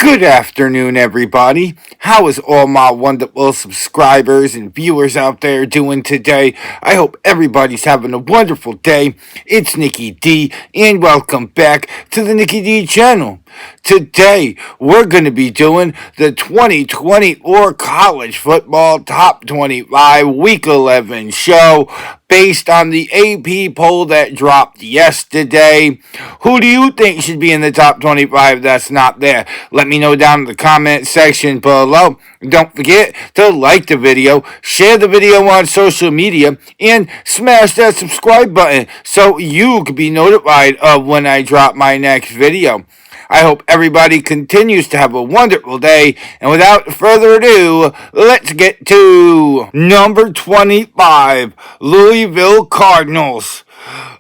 Good afternoon, everybody. How is all my wonderful subscribers and viewers out there doing today? I hope everybody's having a wonderful day. It's Nikki D, and welcome back to the Nikki D channel. Today, we're going to be doing the 2024 College Football Top 25 Week 11 show based on the AP poll that dropped yesterday. Who do you think should be in the top 25 that's not there? Let me know down in the comment section below. Don't forget to like the video, share the video on social media, and smash that subscribe button so you can be notified of when I drop my next video. I hope everybody continues to have a wonderful day, and without further ado, let's get to number 25, Louisville Cardinals.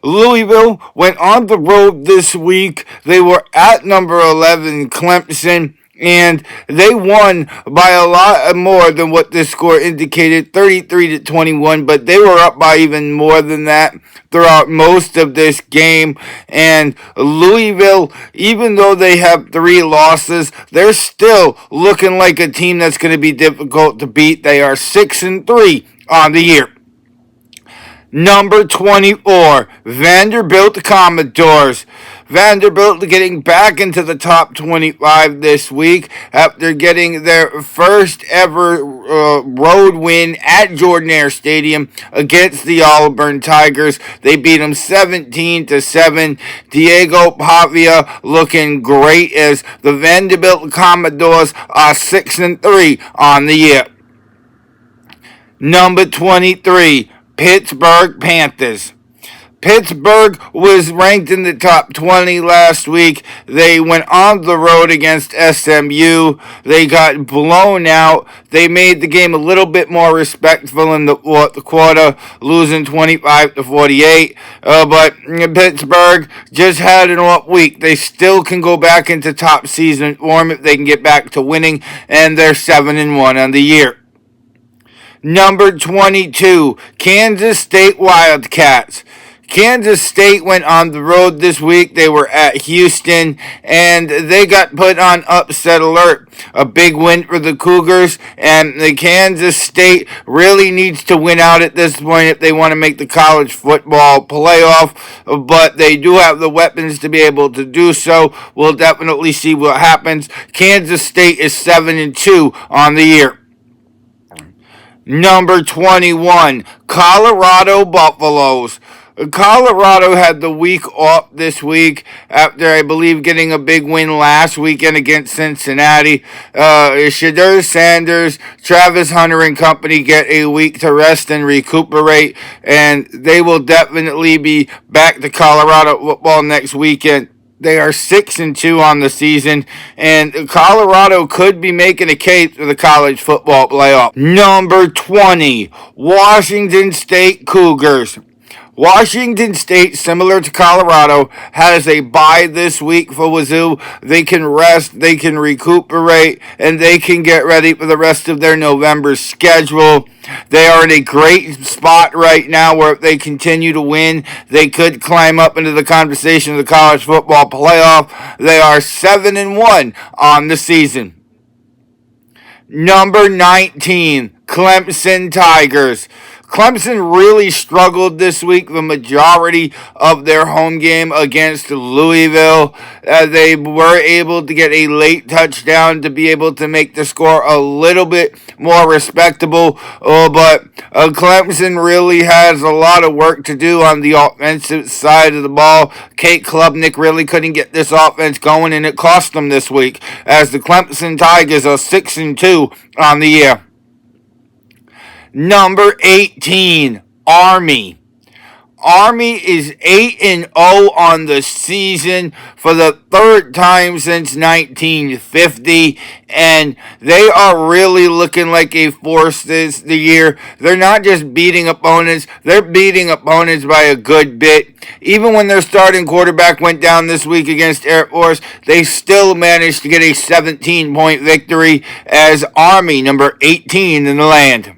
Louisville went on the road this week. They were at number 11, Clemson, and they won by a lot more than what this score indicated, 33-21, but they were up by even more than that throughout most of this game. And Louisville, even though they have 3 losses, they're still looking like a team that's going to be difficult to beat. They are 6-3 on the year. Number 24, Vanderbilt Commodores. Vanderbilt getting back into the top 25 this week after getting their first ever road win at Jordan-Hare Stadium against the Auburn Tigers. They beat them 17-7. Diego Pavia looking great as the Vanderbilt Commodores are 6-3 on the year. Number 23, Pittsburgh Panthers. Pittsburgh was ranked in the top 20 last week. They went on the road against SMU. They got blown out. They made the game a little bit more respectful in the fourth quarter, losing 25-48. But Pittsburgh just had an off week. They still can go back into top season form if they can get back to winning, and they're 7-1 on the year. Number 22, Kansas State Wildcats. Kansas State went on the road this week. They were at Houston, and they got put on upset alert. A big win for the Cougars, and the Kansas State really needs to win out at this point if they want to make the college football playoff, but they do have the weapons to be able to do so. We'll definitely see what happens. Kansas State is 7-2 on the year. Number 21, Colorado Buffaloes. Colorado had the week off this week after, I believe, getting a big win last weekend against Cincinnati. Shedeur Sanders, Travis Hunter and company get a week to rest and recuperate, and they will definitely be back to Colorado football next weekend. They are 6-2 on the season, and Colorado could be making a case for the college football playoff. Number 20, Washington State Cougars. Washington State, similar to Colorado, has a bye this week for Wazoo. They can rest, they can recuperate, and they can get ready for the rest of their November schedule. They are in a great spot right now where if they continue to win, they could climb up into the conversation of the college football playoff. They are 7-1 on the season. Number 19, Clemson Tigers. Clemson really struggled this week, the majority of their home game against Louisville. They were able to get a late touchdown to be able to make the score a little bit more respectable, but Clemson really has a lot of work to do on the offensive side of the ball. Kate Klubnik really couldn't get this offense going, and it cost them this week, as the Clemson Tigers are 6-2 on the year. Number 18, Army. Army is 8-0 on the season for the third time since 1950, and they are really looking like a force this year. They're not just beating opponents, they're beating opponents by a good bit. Even when their starting quarterback went down this week against Air Force, they still managed to get a 17-point victory as Army, number 18 in the land.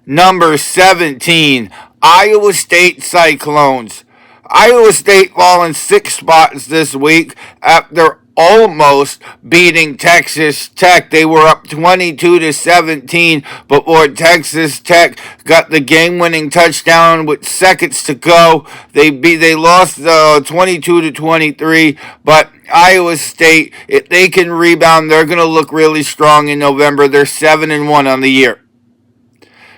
Number 17, Iowa State Cyclones. Iowa State falling 6 spots this week after almost beating Texas Tech. They were up 22-17 before Texas Tech got the game-winning touchdown with seconds to go. They lost 22-23, but Iowa State, if they can rebound, they're going to look really strong in November. They're 7-1 on the year.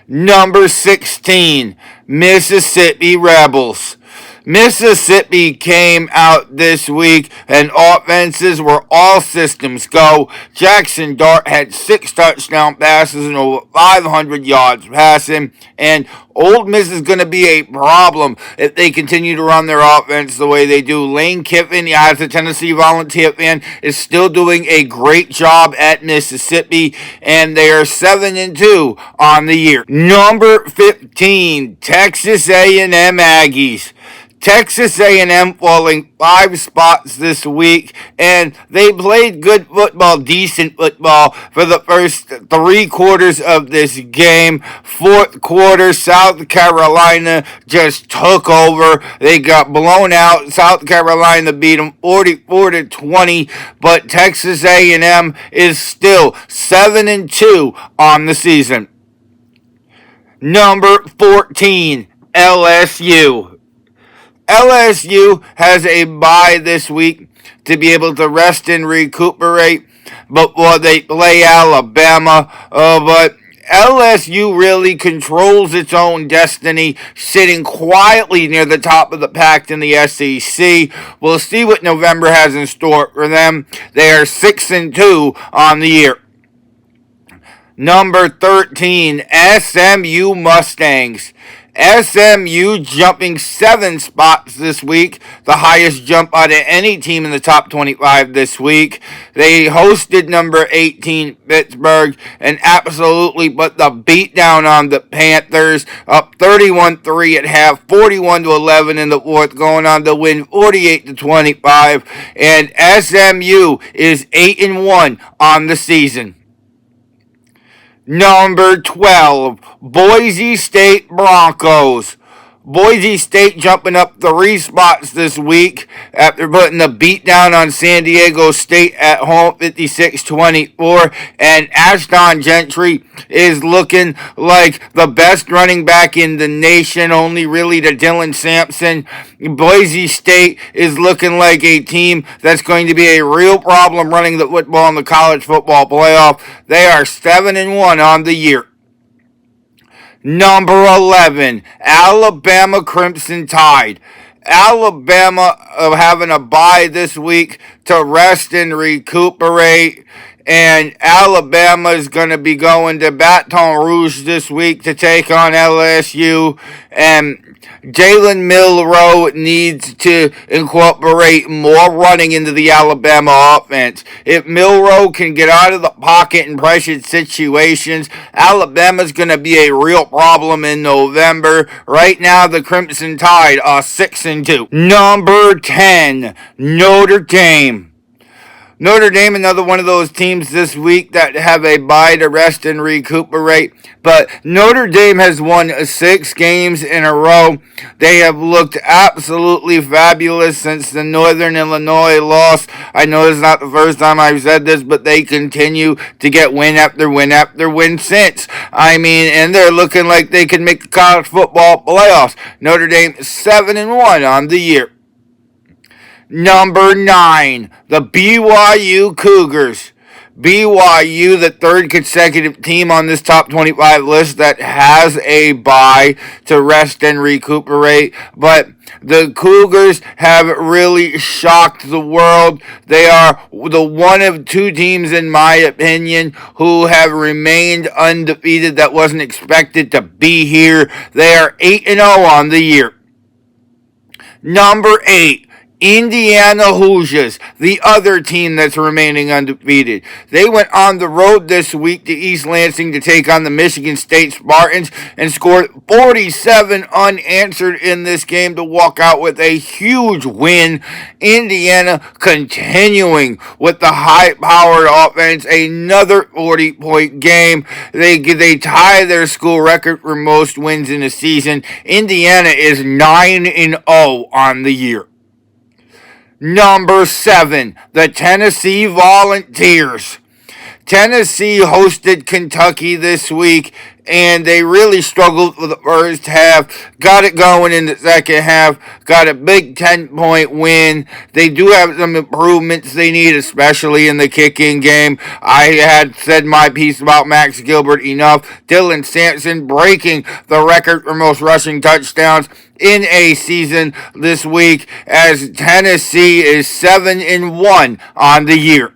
Number 16, Mississippi Rebels. Mississippi came out this week and offenses were all systems go. Jackson Dart had 6 touchdown passes and over 500 yards passing. And Ole Miss is going to be a problem if they continue to run their offense the way they do. Lane Kiffin, as a Tennessee Volunteer fan, is still doing a great job at Mississippi, and they are 7-2 on the year. Number 15, Texas A&M Aggies. Texas A&M falling 5 spots this week, and they played good football, decent football for the first 3 quarters of this game. 4th quarter, South Carolina just took over. They got blown out. South Carolina beat them 44-20, but Texas A&M is still 7-2 on the season. Number 14, LSU. LSU has a bye this week to be able to rest and recuperate before they play Alabama. But LSU really controls its own destiny, sitting quietly near the top of the pack in the SEC. We'll see what November has in store for them. They are 6-2 on the year. Number 13, SMU Mustangs. SMU jumping 7 spots this week, the highest jump out of any team in the top 25 this week. They hosted number 18 Pittsburgh and absolutely put the beat down on the Panthers, up 31-3 at half, 41-11 in the 4th, going on to win 48-25, and SMU is 8-1 on the season. Number 12, Boise State Broncos. Boise State jumping up 3 spots this week after putting the beat down on San Diego State at home 56-24. And Ashton Gentry is looking like the best running back in the nation, only really to Dylan Sampson. Boise State is looking like a team that's going to be a real problem running the football in the college football playoff. They are 7-1 on the year. Number 11, Alabama Crimson Tide. Alabama having a bye this week to rest and recuperate. And Alabama is going to be going to Baton Rouge this week to take on LSU. And Jalen Milroe needs to incorporate more running into the Alabama offense. If Milroe can get out of the pocket in pressured situations, Alabama's going to be a real problem in November. Right now, the Crimson Tide are 6-2. Number 10, Notre Dame. Notre Dame, another one of those teams this week that have a bye to rest and recuperate. But Notre Dame has won 6 games in a row. They have looked absolutely fabulous since the Northern Illinois loss. I know it's not the first time I've said this, but they continue to get win after win after win since. And they're looking like they can make the college football playoffs. Notre Dame 7-1 on the year. Number 9, the BYU Cougars. BYU, the 3rd consecutive team on this top 25 list that has a bye to rest and recuperate. But the Cougars have really shocked the world. They are the one of 2 teams, in my opinion, who have remained undefeated that wasn't expected to be here. They are 8-0 on the year. Number 8, Indiana Hoosiers, the other team that's remaining undefeated. They went on the road this week to East Lansing to take on the Michigan State Spartans and scored 47 unanswered in this game to walk out with a huge win. Indiana continuing with the high-powered offense, another 40-point game. They tie their school record for most wins in a season. Indiana is 9-0 on the year. Number 7, the Tennessee Volunteers. Tennessee hosted Kentucky this week, and they really struggled for the first half. Got it going in the second half. Got a big 10-point win. They do have some improvements they need, especially in the kicking game. I had said my piece about Max Gilbert enough. Dylan Sampson breaking the record for most rushing touchdowns in a season this week, as Tennessee is 7-1 on the year.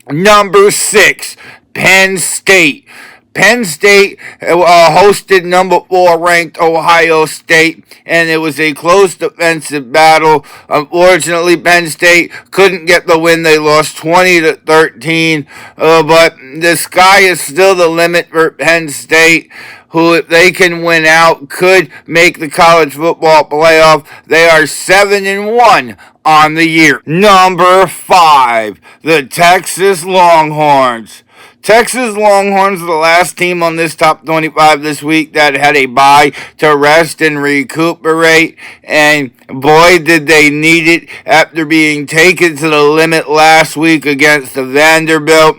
Number 6, Penn State. Penn State hosted number 4 ranked Ohio State, and it was a close defensive battle. Unfortunately, Penn State couldn't get the win. They lost 20-13, but the sky is still the limit for Penn State, who, if they can win out, could make the college football playoff. They are 7-1 on the year. Number 5, the Texas Longhorns. Texas Longhorns are the last team on this top 25 this week that had a bye to rest and recuperate, and boy did they need it after being taken to the limit last week against the Vanderbilt.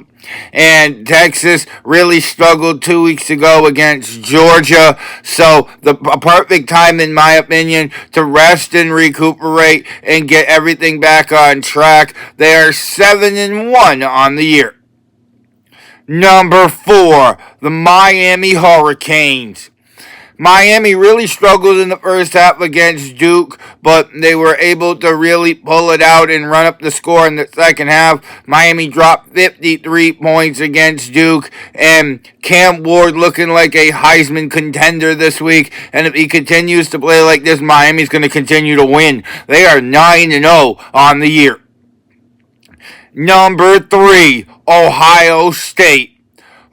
And Texas really struggled 2 weeks ago against Georgia. So the perfect time, in my opinion, to rest and recuperate and get everything back on track. They are 7-1 on the year. Number 4, the Miami Hurricanes. Miami really struggled in the first half against Duke, but they were able to really pull it out and run up the score in the second half. Miami dropped 53 points against Duke, and Cam Ward looking like a Heisman contender this week. And if he continues to play like this, Miami's going to continue to win. They are 9-0 on the year. Number 3, Ohio State.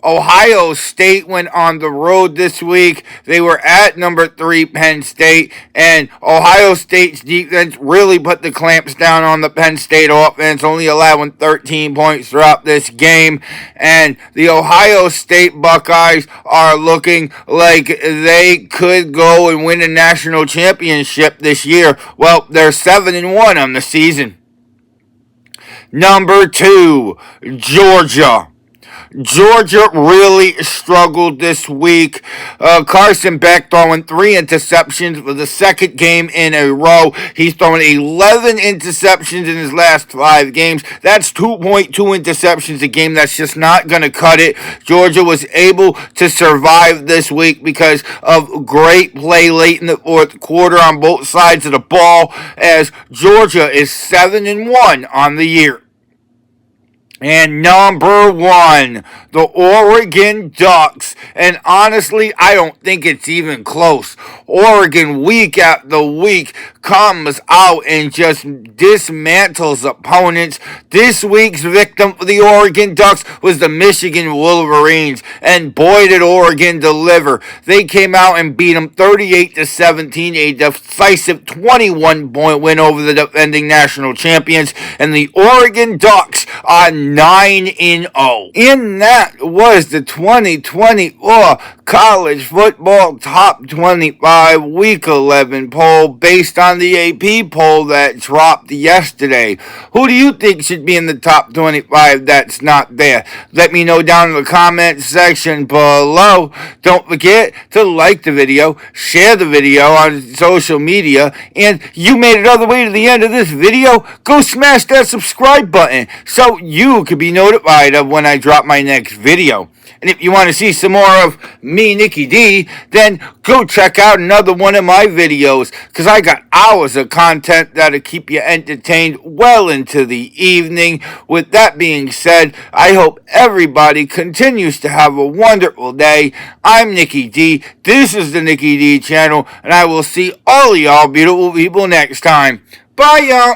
Ohio State went on the road this week. They were at number 3 Penn State, and Ohio State's defense really put the clamps down on the Penn State offense, only allowing 13 points throughout this game. And the Ohio State Buckeyes are looking like they could go and win a national championship this year. Well, they're 7-1 on the season. Number 2, Georgia. Georgia really struggled this week. Carson Beck throwing 3 interceptions for the second game in a row. He's thrown 11 interceptions in his last 5 games. That's 2.2 interceptions a game. That's just not going to cut it. Georgia was able to survive this week because of great play late in the fourth quarter on both sides of the ball, as Georgia is 7-1 on the year. And number 1, the Oregon Ducks. And honestly, I don't think it's even close. Oregon, week after week, comes out and just dismantles opponents. This week's victim for the Oregon Ducks was the Michigan Wolverines. And boy, did Oregon deliver. They came out and beat them 38-17, a decisive 21-point win over the defending national champions. And the Oregon Ducks are 9-0. In that was the 2024 College Football Top 25 Week 11 poll based on the AP poll that dropped yesterday. Who do you think should be in the top 25 that's not there? Let me know down in the comment section below. Don't forget to like the video, share the video on social media, and you made it all the way to the end of this video, go smash that subscribe button so you can be notified of when I drop my next video. And if you want to see some more of me, Nicky D, then go check out another one of my videos, because I got hours of content that'll keep you entertained well into the evening. With that being said, I hope everybody continues to have a wonderful day. I'm Nicky D. This is the Nicky D channel, and I will see all y'all beautiful people next time. Bye, y'all.